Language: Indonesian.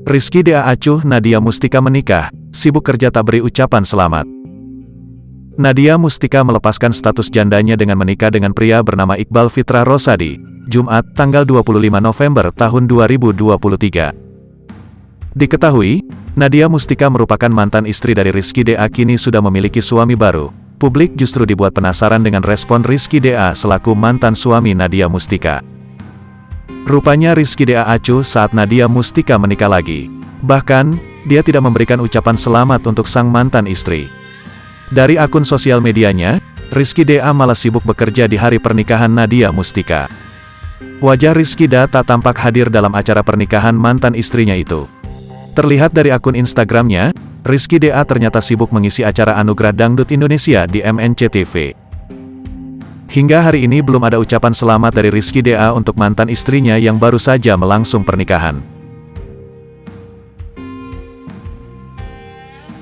Rizky Dea acuh Nadia Mustika menikah, sibuk kerja tak beri ucapan selamat. Nadia Mustika melepaskan status jandanya dengan menikah dengan pria bernama Iqbal Fitra Rosadi, Jumat, tanggal 25 November tahun 2023. Diketahui, Nadia Mustika merupakan mantan istri dari Rizky Dea kini sudah memiliki suami baru. Publik justru dibuat penasaran dengan respon Rizky Dea selaku mantan suami Nadia Mustika. Rupanya Rizky Dea acuh saat Nadia Mustika menikah lagi. Bahkan, dia tidak memberikan ucapan selamat untuk sang mantan istri. Dari akun sosial medianya, Rizky Dea malah sibuk bekerja di hari pernikahan Nadia Mustika. Wajah Rizky Dea tak tampak hadir dalam acara pernikahan mantan istrinya itu. Terlihat dari akun Instagramnya, Rizky Dea ternyata sibuk mengisi acara Anugerah Dangdut Indonesia di MNC TV. Hingga hari ini belum ada ucapan selamat dari Rizky Dea untuk mantan istrinya yang baru saja melangsung pernikahan.